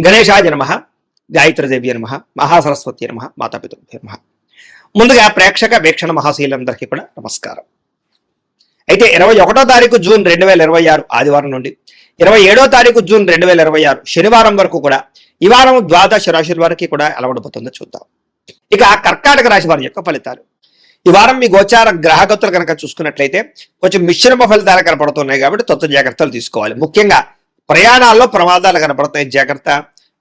గణేశాయ నమః, గాయత్రీదేవి నమః, మహాసరస్వతి నమః, మాతాపితృభ్యో నమః. ముందుగా ప్రేక్షక వీక్షణ మహాశీలందరికీ కూడా నమస్కారం. అయితే 21వ తారీఖు జూన్ 2026 ఆదివారం నుండి 27వ తారీఖు జూన్ 2026 శనివారం వరకు కూడా ఈ వారం ద్వాదశ రాశుల వారికి కూడా ఎలా ఉండబోతుందో చూద్దాం. ఇక కర్కాటక రాశి వారి యొక్క ఫలితాలు. ఈ వారం మీ గోచార గ్రహగతులు కనుక చూసుకున్నట్లయితే కొంచెం మిశ్రమ ఫలితాలు కనపడుతున్నాయి కాబట్టి తొత్తు జాగ్రత్తలు తీసుకోవాలి. ముఖ్యంగా ప్రయాణాల్లో ప్రమాదాలు కనపడుతున్నాయి, జాగ్రత్త.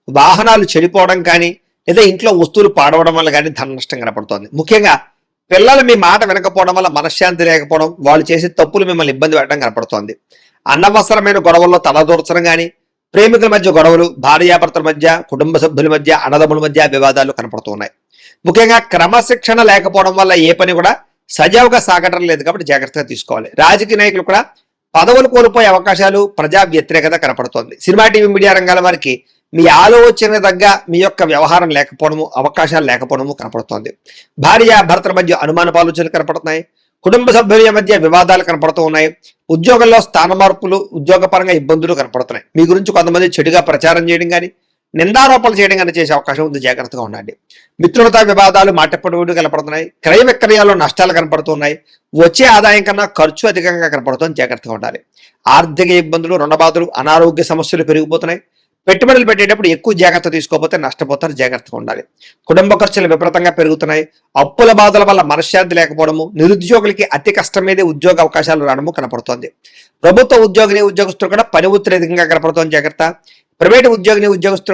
వాహనాలు చెడిపోవడం కానీ లేదా ఇంట్లో వస్తువులు పాడవడం వల్ల కానీ ధన నష్టం కనపడుతోంది. ముఖ్యంగా పిల్లలు మీ మాట వినకపోవడం వల్ల మనశ్శాంతి లేకపోవడం, వాళ్ళు చేసే తప్పులు మిమ్మల్ని ఇబ్బంది పెట్టడం కనపడుతోంది. అనవసరమైన గొడవల్లో తలదూర్చడం కానీ, ప్రేమికుల మధ్య గొడవలు, భార్యాభర్తల మధ్య, కుటుంబ సభ్యుల మధ్య, అన్నదమ్ముల మధ్య వివాదాలు కనపడుతున్నాయి. ముఖ్యంగా క్రమశిక్షణ లేకపోవడం వల్ల ఏ పని కూడా సజావుగా సాగటం లేదు కాబట్టి జాగ్రత్తగా తీసుకోవాలి. రాజకీయ నాయకులు కూడా పదవులు కోల్పోయే అవకాశాలు, ప్రజా వ్యతిరేకత కనపడుతోంది. సినిమా టీవీ మీడియా రంగాల వారికి మీ ఆలోచన దగ్గర మీ యొక్క వ్యవహారం లేకపోవడము, అవకాశాలు లేకపోవడము కనపడుతోంది. భార్య భర్తల మధ్య అనుమానపు ఆలోచనలు కనపడుతున్నాయి. కుటుంబ సభ్యుల మధ్య వివాదాలు కనపడుతూ ఉన్నాయి. ఉద్యోగంలో స్థాన మార్పులు, ఉద్యోగపరంగా ఇబ్బందులు కనపడుతున్నాయి. మీ గురించి కొంతమంది చెడుగా ప్రచారం చేయడం కానీ, నిందారోపణలు చేయడం కానీ చేసే అవకాశం ఉంది, జాగ్రత్తగా ఉండండి. మిత్రులతో వివాదాలు, మాటపడి కనపడుతున్నాయి. క్రయ విక్రయాల్లో నష్టాలు కనపడుతున్నాయి. వచ్చే ఆదాయం కన్నా ఖర్చు అధికంగా కనపడుతుంది, జాగ్రత్తగా ఉండాలి. ఆర్థిక ఇబ్బందులు, రుణబాధలు, అనారోగ్య సమస్యలు పెరిగిపోతున్నాయి. పెట్టుబడులు పెట్టేటప్పుడు ఎక్కువ జాగ్రత్త తీసుకోకపోతే నష్టపోతారు, జాగ్రత్తగా ఉండాలి. కుటుంబ ఖర్చులు విపరీతంగా పెరుగుతున్నాయి. అప్పుల బాధల వల్ల మనశ్శాంతి లేకపోవడము, నిరుద్యోగులకి అతి కష్టం మీదే ఉద్యోగ అవకాశాలు రావడము కనపడుతోంది. ప్రభుత్వ ఉద్యోగులు కూడా పని ఒత్తిడి అధికంగా కనపడుతోంది, జాగ్రత్త. ప్రైవేటు ఉద్యోగులు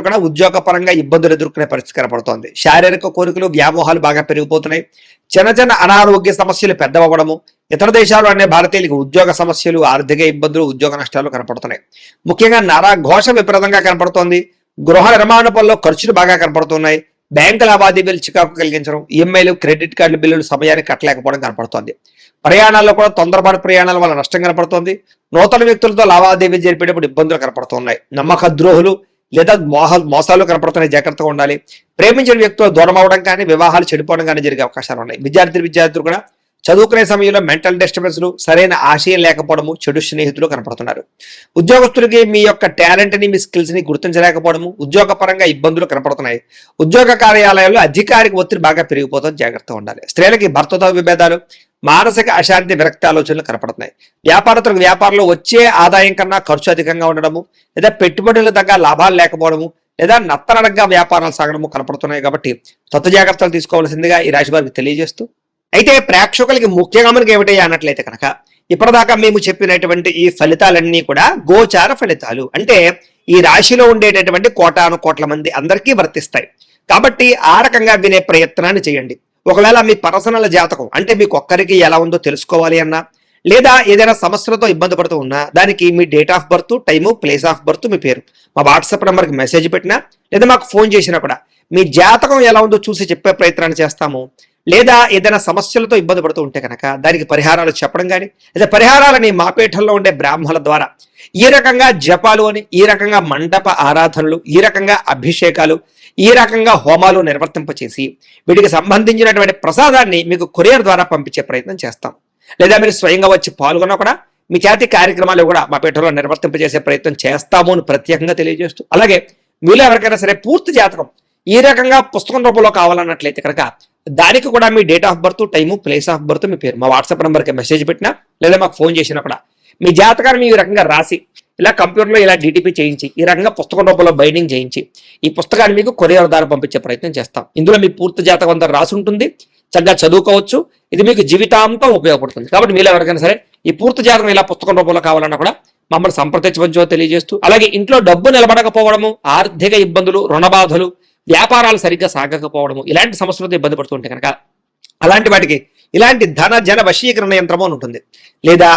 కూడా ఉద్యోగపరంగా ఇబ్బందులు ఎదుర్కొనే పరిస్థితి కనపడుతోంది. శారీరక కోరికలు, వ్యామోహాలు బాగా పెరిగిపోతున్నాయి. చిన్న అనారోగ్య సమస్యలు పెద్దవడము, ఇతర దేశాలు అనే భారతీయులకు ఉద్యోగ సమస్యలు, ఆర్థిక ఇబ్బందులు, ఉద్యోగ నష్టాలు కనపడుతున్నాయి. ముఖ్యంగా నరఘోష విపరీతంగా కనపడుతోంది. గృహ నిర్మాణ పనుల్లో ఖర్చులు బాగా కనపడుతున్నాయి. బ్యాంకు లావాదేవీలు చికాకు కలిగించడం, ఈఎంఐలు, క్రెడిట్ కార్డుల బిల్లులు సమయానికి కట్టలేకపోవడం కనపడుతోంది. ప్రయాణాల్లో కూడా తొందరపాటు ప్రయాణాల వల్ల నష్టం కనపడుతోంది. నూతన వ్యక్తులతో లావాదేవీలు జరిపేటప్పుడు ఇబ్బందులు కనపడుతున్నాయి. నమ్మక ద్రోహులు లేదా మోసాలు కనపడుతున్నాయి, జాగ్రత్తగా ఉండాలి. ప్రేమించిన వ్యక్తులు దూరం అవడం కానీ, వివాహాలు చెడిపోవడం కానీ జరిగే అవకాశాలు ఉన్నాయి. విద్యార్థులు కూడా చదువుకునే సమయంలో మెంటల్ డిస్టర్బెన్స్లు, సరైన ఆశయం లేకపోవడము, చెడు స్నేహితులు కనపడుతున్నారు. ఉద్యోగస్తులకి మీ యొక్క టాలెంట్ ని, మీ స్కిల్స్ ని గుర్తించలేకపోవడము, ఉద్యోగపరంగా ఇబ్బందులు కనపడుతున్నాయి. ఉద్యోగ కార్యాలయాల్లో అధికారిక ఒత్తిడి బాగా పెరిగిపోతుంది, జాగ్రత్తగా ఉండాలి. స్త్రీలకి భర్తతో విభేదాలు, మానసిక అశాంతి, విరక్తి ఆలోచనలు కనపడుతున్నాయి. వ్యాపారస్తులకు వ్యాపారంలో వచ్చే ఆదాయం కన్నా ఖర్చు అధికంగా ఉండడము, లేదా పెట్టుబడుల తగ్గ లాభాలు లేకపోవడము, లేదా నత్తనడగ్గా వ్యాపారాలు సాగడము కనపడుతున్నాయి. కాబట్టి కొత్త జాగ్రత్తలు తీసుకోవాల్సిందిగా ఈ రాశి వారికి తెలియజేస్తూ, అయితే ప్రేక్షకులకి ముఖ్యంగా మనకి ఏమిటయ్యా అన్నట్లయితే కనుక ఇప్పటిదాకా మేము చెప్పినటువంటి ఈ ఫలితాలన్నీ కూడా గోచార ఫలితాలు, అంటే ఈ రాశిలో ఉండేటటువంటి కోటాను కోట్ల మంది అందరికీ వర్తిస్తాయి. కాబట్టి ఆ రకంగా వినే ప్రయత్నాన్ని చేయండి. ఒకవేళ మీ పర్సనల్ జాతకం అంటే మీకు ఒక్కరికి ఎలా ఉందో తెలుసుకోవాలి అన్నా, లేదా ఏదైనా సమస్యలతో ఇబ్బంది పడుతూ ఉన్నా, దానికి మీ date of birth, time, place of birth, మీ పేరు మా వాట్సాప్ నెంబర్కి మెసేజ్ పెట్టినా, లేదా మాకు ఫోన్ చేసినా కూడా మీ జాతకం ఎలా ఉందో చూసి చెప్పే ప్రయత్నాన్ని చేస్తాము. లేదా ఏదైనా సమస్యలతో ఇబ్బంది పడుతూ ఉంటే కనుక దానికి పరిహారాలు చెప్పడం కానీ, లేదా పరిహారాలని మా పీఠంలో ఉండే బ్రాహ్మణుల ద్వారా ఈ రకంగా జపాలు అని, ఈ రకంగా మండప ఆరాధనలు, ఈ రకంగా అభిషేకాలు, ఈ రకంగా హోమాలు నిర్వర్తింపచేసి వీటికి సంబంధించినటువంటి ప్రసాదాన్ని మీకు కొరియర్ ద్వారా పంపించే ప్రయత్నం చేస్తాం. లేదా మీరు స్వయంగా వచ్చి పాల్గొన్నా కూడా మీ చేతి కార్యక్రమాలు కూడా మా పీఠంలో నిర్వర్తింపజేసే ప్రయత్నం చేస్తాము అని ప్రత్యేకంగా తెలియజేస్తూ, అలాగే మీలో ఎవరికైనా సరే పూర్తి జాతకం ఈ రకంగా పుస్తకం రూపంలో కావాలన్నట్లయితే కనుక దానికి కూడా మీ date of birth, time, place of birth, మీ పేరు మా వాట్సాప్ నెంబర్కి మెసేజ్ పెట్టినా, లేదా మాకు ఫోన్ చేసినా కూడా మీ జాతకాన్ని ఈ రకంగా రాసి ఇలా కంప్యూటర్లో ఇలా డిటిపి చేయించి ఈ రకంగా పుస్తకం రూపంలో బైండింగ్ చేయించి ఈ పుస్తకాన్ని మీకు కొరియర్ ద్వారా పంపించే ప్రయత్నం చేస్తాం. ఇందులో మీ పూర్తి జాతకం అంతా రాసి ఉంటుంది, చక్కగా చదువుకోవచ్చు. ఇది మీకు జీవితాంతం ఉపయోగపడుతుంది. కాబట్టి మీరు ఎవరికైనా సరే ఈ పూర్తి జాతకం ఇలా పుస్తకం రూపంలో కావాలన్నా కూడా మమ్మల్ని సంప్రదించవచ్చో తెలియజేస్తూ, అలాగే ఇంట్లో డబ్బు నిలబడకపోవడము, ఆర్థిక ఇబ్బందులు, రుణబాధలు, వ్యాపారాలు సరిగ్గా సాగకపోవడము, ఇలాంటి సమస్యలతో ఇబ్బంది పడుతుంటే కనుక అలాంటి వాటికి ఇలాంటి ధన జన వశీకరణ యంత్రము అని ఉంటుంది. లేదా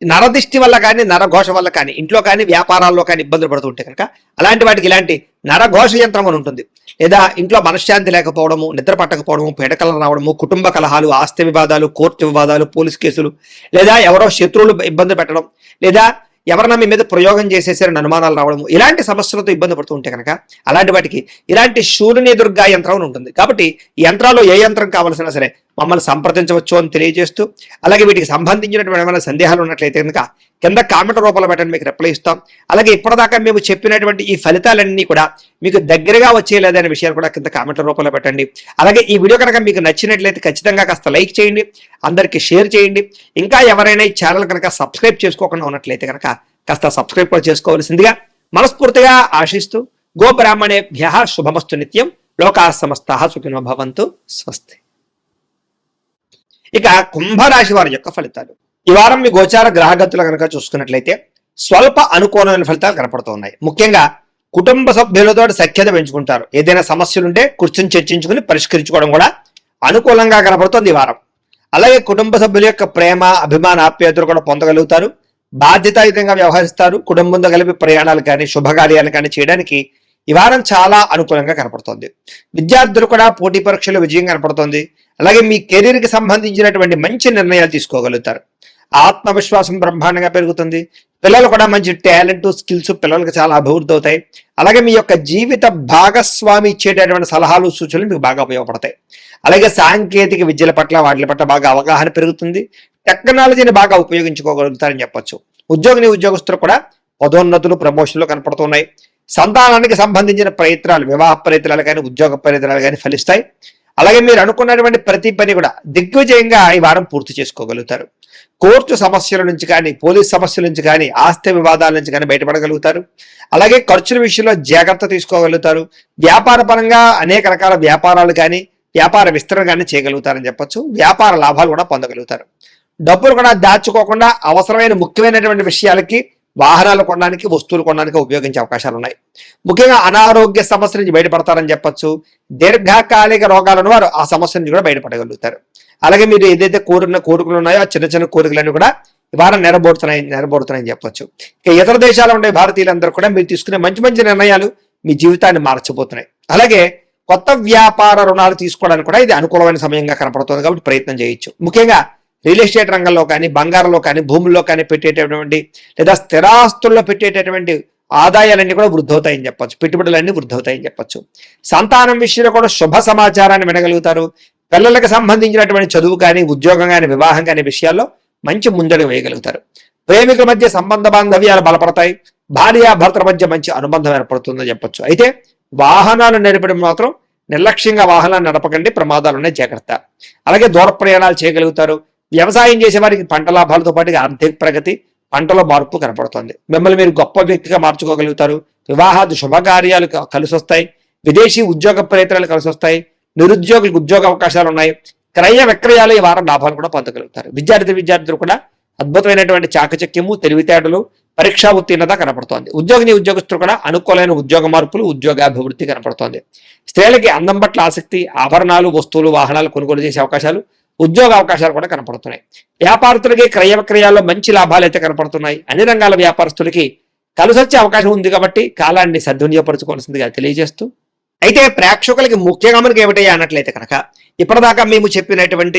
నరదిష్టి వల్ల కానీ, నరఘోష వల్ల కానీ, ఇంట్లో కానీ వ్యాపారాల్లో కానీ ఇబ్బందులు పడుతుంటే కనుక అలాంటి వాటికి ఇలాంటి నరఘోష యంత్రం అని ఉంటుంది. లేదా ఇంట్లో మనశ్శాంతి లేకపోవడము, నిద్ర పట్టకపోవడము, పీడకలు రావడము, కుటుంబ కలహాలు, ఆస్తి వివాదాలు, కోర్టు వివాదాలు, పోలీస్ కేసులు, లేదా ఎవరో శత్రువులు ఇబ్బంది పెట్టడం, లేదా ఎవరైనా మీ మీద ప్రయోగం చేసేసారని అనుమానాలు రావడము, ఇలాంటి సమస్యలతో ఇబ్బంది పడుతూ ఉంటే కనుక అలాంటి వాటికి ఇలాంటి శూలిని దుర్గా యంత్రం ఉంటుంది. కాబట్టి ఈ యంత్రాల్లో ఏ యంత్రం కావాల్సినా సరే మమ్మల్ని సంప్రదించవచ్చు అని తెలియజేస్తూ, అలాగే వీటికి సంబంధించినటువంటి ఏమైనా సందేహాలు ఉన్నట్లయితే కనుక కింద కామెంట్ రూపంలో పెట్టండి, మీకు రిప్లై ఇస్తాం. అలాగే ఇప్పటిదాకా మేము చెప్పినటువంటి ఈ ఫలితాలన్నీ కూడా మీకు దగ్గరగా వచ్చేలేదనే విషయాలు కూడా కింద కామెంట్ల రూపంలో పెట్టండి. అలాగే ఈ వీడియో కనుక మీకు నచ్చినట్లయితే ఖచ్చితంగా కాస్త లైక్ చేయండి, అందరికీ షేర్ చేయండి. ఇంకా ఎవరైనా ఈ ఛానల్ కనుక సబ్స్క్రైబ్ చేసుకోకుండా ఉన్నట్లయితే కనుక కాస్త సబ్స్క్రైబ్ కూడా చేసుకోవాల్సిందిగా మనస్ఫూర్తిగా ఆశిస్తూ, గోబ్రాహ్మణేభ్యః శుభమస్తు నిత్యం, లోకాః సమస్తాః సుఖినో భవంతు, స్వస్తి. ఇక కుంభరాశి వారి యొక్క ఫలితాలు. ఈ వారం మీ గోచార గ్రహగతులు కనుక చూసుకున్నట్లయితే స్వల్ప అనుకూలమైన ఫలితాలు కనపడుతూ ఉన్నాయి. ముఖ్యంగా కుటుంబ సభ్యులతో సఖ్యత పెంచుకుంటారు. ఏదైనా సమస్యలుంటే కూర్చొని చర్చించుకుని పరిష్కరించుకోవడం కూడా అనుకూలంగా కనపడుతుంది ఈ వారం. అలాగే కుటుంబ సభ్యుల యొక్క ప్రేమ, అభిమాన, ఆప్యాయతలు కూడా పొందగలుగుతారు. బాధ్యతాయుతంగా వ్యవహరిస్తారు. కుటుంబంతో కలిపి ప్రయాణాలు కానీ శుభకార్యాలు కానీ చేయడానికి ఈ వారం చాలా అనుకూలంగా కనపడుతుంది. విద్యార్థులు కూడా పోటీ పరీక్షలు విజయం కనపడుతుంది. అలాగే మీ కెరీర్కి సంబంధించినటువంటి మంచి నిర్ణయాలు తీసుకోగలుగుతారు. ఆత్మవిశ్వాసం బ్రహ్మాండంగా పెరుగుతుంది. పిల్లలు కూడా మంచి టాలెంట్, స్కిల్స్ పిల్లలకి చాలా అభివృద్ధి అవుతాయి. అలాగే మీ యొక్క జీవిత భాగస్వామి ఇచ్చేటటువంటి సలహాలు, సూచనలు మీకు బాగా ఉపయోగపడతాయి. అలాగే సాంకేతిక విద్యల పట్ల వాటి పట్ల బాగా అవగాహన పెరుగుతుంది. టెక్నాలజీని బాగా ఉపయోగించుకోగలుగుతారని చెప్పొచ్చు. ఉద్యోగస్తులు కూడా పదోన్నతులు, ప్రమోషన్లు కనపడుతున్నాయి. సంతానానికి సంబంధించిన ప్రయత్నాలు, వివాహ ప్రయత్నాలు కానీ ఉద్యోగ ప్రయత్నాలు కానీ ఫలిస్తాయి. అలాగే మీరు అనుకున్నటువంటి ప్రతి పని కూడా దిగ్విజయంగా ఈ వారం పూర్తి చేసుకోగలుగుతారు. కోర్టు సమస్యల నుంచి కానీ, పోలీస్ సమస్యల నుంచి కానీ, ఆస్తి వివాదాల నుంచి కానీ బయటపడగలుగుతారు. అలాగే ఖర్చుల విషయంలో జాగ్రత్త తీసుకోగలుగుతారు. వ్యాపార పరంగా అనేక రకాల వ్యాపారాలు కానీ, వ్యాపార విస్తరణ కానీ చేయగలుగుతారని చెప్పొచ్చు. వ్యాపార లాభాలు కూడా పొందగలుగుతారు. డబ్బులు కూడా దాచుకోకుండా అవసరమైన ముఖ్యమైనటువంటి విషయాలకి, వాహనాలు కొనడానికి, వస్తువులు కొనడానికి ఉపయోగించే అవకాశాలు ఉన్నాయి. ముఖ్యంగా అనారోగ్య సమస్య నుంచి బయటపడతారని చెప్పొచ్చు. దీర్ఘకాలిక రోగాలను వారు ఆ సమస్య నుంచి కూడా బయటపడగలుగుతారు. అలాగే మీరు ఏదైతే కోరికలు ఉన్నాయో ఆ చిన్న చిన్న కోరికలన్నీ కూడా ఈ వారం నెరబోడుతున్నాయని చెప్పొచ్చు. ఇక ఇతర దేశాల్లో ఉండే భారతీయులందరూ కూడా మీరు తీసుకునే మంచి మంచి నిర్ణయాలు మీ జీవితాన్ని మార్చబోతున్నాయి. అలాగే కొత్త వ్యాపార రుణాలు తీసుకోవడానికి కూడా ఇది అనుకూలమైన సమయంగా కనపడుతుంది కాబట్టి ప్రయత్నం చేయొచ్చు. ముఖ్యంగా రియల్ ఎస్టేట్ రంగంలో కానీ, బంగారంలో కానీ, భూముల్లో కానీ పెట్టేటటువంటి లేదా స్థిరాస్తుల్లో పెట్టేటటువంటి ఆదాయాలన్నీ కూడా వృద్ధి అవుతాయని చెప్పొచ్చు. పెట్టుబడులన్నీ వృద్ధి అవుతాయని చెప్పొచ్చు. సంతానం విషయంలో కూడా శుభ సమాచారాన్ని వినగలుగుతారు. పిల్లలకు సంబంధించినటువంటి చదువు కానీ, ఉద్యోగం కానీ, వివాహం కానీ విషయాల్లో మంచి ముందడుగు వేయగలుగుతారు. ప్రేమికుల మధ్య సంబంధ బాంధవ్యాలు బలపడతాయి. భార్యాభర్తల మధ్య మంచి అనుబంధం ఏర్పడుతుందని చెప్పొచ్చు. అయితే వాహనాలు నడిపడం మాత్రం నిర్లక్ష్యంగా వాహనాలు నడపకండి, ప్రమాదాలున్నాయి, జాగ్రత్త. అలాగే దూర ప్రయాణాలు చేయగలుగుతారు. వ్యవసాయం చేసే వారికి పంట లాభాలతో పాటు ఆర్థిక ప్రగతి, పంటలో మార్పు కనపడుతుంది. మిమ్మల్ని మీరు గొప్ప వ్యక్తిగా మార్చుకోగలుగుతారు. వివాహాది శుభకార్యాలు కలిసి వస్తాయి. విదేశీ ఉద్యోగ ప్రయత్నాలు కలిసి వస్తాయి. నిరుద్యోగులకు ఉద్యోగ అవకాశాలు ఉన్నాయి. క్రయ విక్రయాలు ఈ వారం లాభాలు కూడా పొందగలుగుతారు. విద్యార్థులు కూడా అద్భుతమైనటువంటి చాకచక్యము, తెలివితేటలు, పరీక్షా ఉత్తీర్ణత కనపడుతోంది. ఉద్యోగస్తులు కూడా అనుకూలమైన ఉద్యోగ మార్పులు, ఉద్యోగాభివృద్ధి కనపడుతోంది. స్త్రీలకి అందం పట్ల ఆసక్తి, ఆభరణాలు, వస్తువులు, వాహనాలు కొనుగోలు చేసే అవకాశాలు, ఉద్యోగ అవకాశాలు కూడా కనపడుతున్నాయి. వ్యాపారస్తులకి క్రయ విక్రయాల్లో మంచి లాభాలు అయితే కనపడుతున్నాయి. అన్ని రంగాల వ్యాపారస్తులకి కలిసొచ్చే అవకాశం ఉంది కాబట్టి కాలాన్ని సద్వినియోగపరచుకోవాల్సిందిగా తెలియజేస్తూ, అయితే ప్రేక్షకులకి ముఖ్యంగా మనకి ఏమిటయ్యా అన్నట్లయితే కనుక ఇప్పటిదాకా మేము చెప్పినటువంటి